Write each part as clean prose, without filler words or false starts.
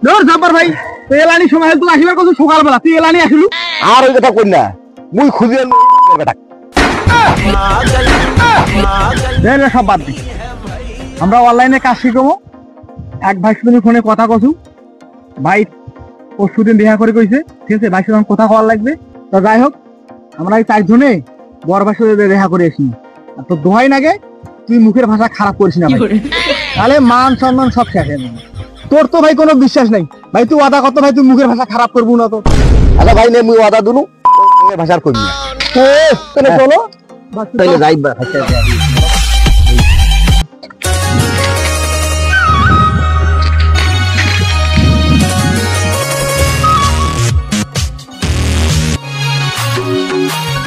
ধর জব্বার ভাই তুই এলানি সময় তুই আসিবার কত সকালবেলা তুই এলানি আসলু আর ওই কথা কই না মুই খুঁজে বেটা সব বাদ দি আমরা অনলাইনে কাজ শিখবো এক ভাই তুমি ফোনে কথা কছু ভাই পরশুদিন দেখা করে কইছে ঠিক আছে ভাই সাথে কথা কওয়ার লাগবে তো যাই হোক আমরা এই 4 জনে বড় ভাইয়ের সাথে দেখা করে আসি আর তো দোহাই নাগে তুই মুখের ভাষা খারাপ করিস না ভাই তাহলে মান সম্মান সব শেষ হয়ে যাবে তোর তো ভাই কোনো বিশ্বাস নাই ভাই তুই ওয়াদা কত ভাই তুই মুখের ভাষা খারাপ করবো না তো আচ্ছা ভাই নে মুই ওয়াদা দুনু ভাষার কই না তাহলে চলো তাইলে যাইবা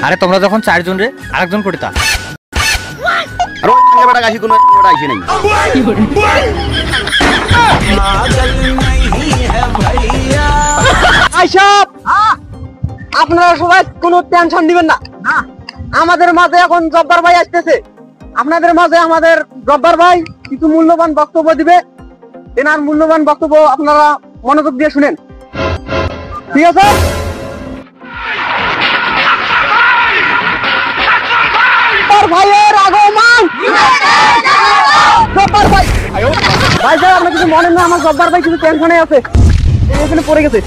আরে তোমরা যখন 4 জন রে আরেকজন করে তা আর ওই বেটা গাছি কোনো বেটা আইছে নাই আইসব আপনারা সবাই কোনো টেনশন দিবেন না আমাদের মাঝে এখন জব্বার ভাই আসতেছে আপনাদের মাঝে আমাদের জব্বার ভাই কিছু মূল্যবান বক্তব্য দিবে এনার মূল্যবান বক্তব্য আপনারা মনোযোগ দিয়ে শুনেন ঠিক আছে ভাইয়ের আগমন জব্বার ভাই ভাই স্যার আপনি কিছু মনে না আমার জব্বার ভাই কিছু টেনশনে আছে এখানে পড়ে গেছে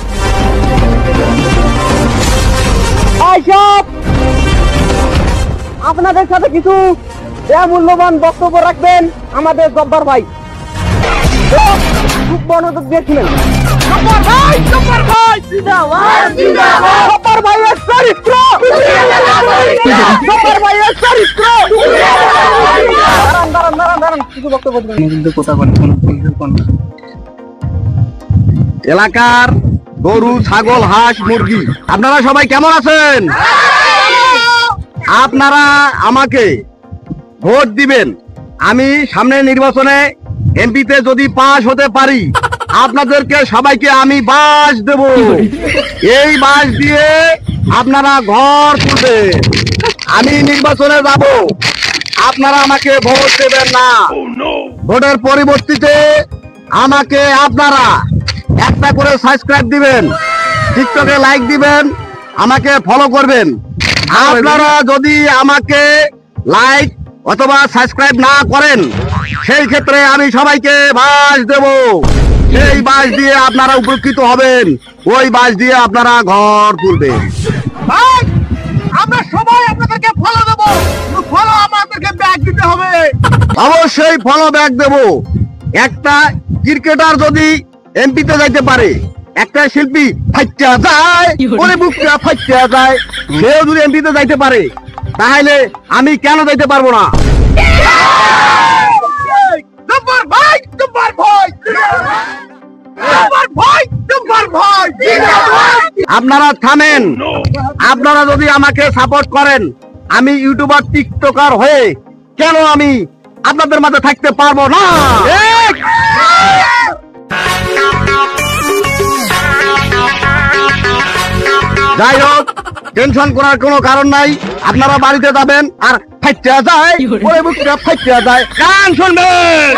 আপনাদের সাথে কিছু মূল্যবান বক্তব্য রাখবেন আমাদের জব্বার ভাই খুব মনোযোগ দিয়ে শুনেন জব্বার ভাই জব্বার ভাইয়ের চরিত্র জব্বার ভাইয়ের চরিত্র দাঁড়ান কিছু বক্তব্য দিবেন কিন্তু কথা বলেন এলাকার গরু ছাগল হাঁস মুরগি আপনারা সবাই কেমন আছেন আপনারা আমাকে ভোট দিবেন আমি সামনে নির্বাচনে এমপিতে যদি পাস হতে পারি আপনাদেরকে সবাইকে আমি বাস দেব এই বাস দিয়ে আপনারা ঘর তুলবেন আমি নির্বাচনে যাব আপনারা আমাকে ভোট দেবেন না ভোটের পরিবর্তিতে আমাকে আপনারা একটা করে সাবস্ক্রাইব দিবেন টিকটকে লাইক দিবেন আমাকে ফলো করবেন আপনারা যদি আমাকে লাইক অথবা সাবস্ক্রাইব না করেন সেই ক্ষেত্রে আমি সবাইকে বাস দেব সেই বাস দিয়ে আপনারা উপকৃত হবেন ওই বাস দিয়ে আপনারা ঘর তুলবেন আমরা সবাই আপনাদেরকে ফলো দেব ফলো আমাদেরকে ব্যাগ দিতে হবে অবশ্যই ফলো ব্যাক দেব একটা ক্রিকেটার যদি এমপিতে যাইতে পারে একটা শিল্পী ফাইটা যায় ওরে বুকটা ফাইটা যায় সেও যদি এমপিতে যাইতে পারে তাহলে আমি কেন যাইতে পারবো না জব্বার ভাই জব্বার ভাই জব্বার ভাই জব্বার ভাই আপনারা থামেন আপনারা যদি আমাকে সাপোর্ট করেন আমি ইউটিউবার টিকটকার হয়ে কেন আমি আপনাদের মাঝে থাকতে পারবো না যাই হোক টেনশন করার কোনো কারণ নাই আপনারা বাড়িতে যাবেন আর ফাইটা যায় ওই বুকটা ফাইটা যায় গান শুনবেন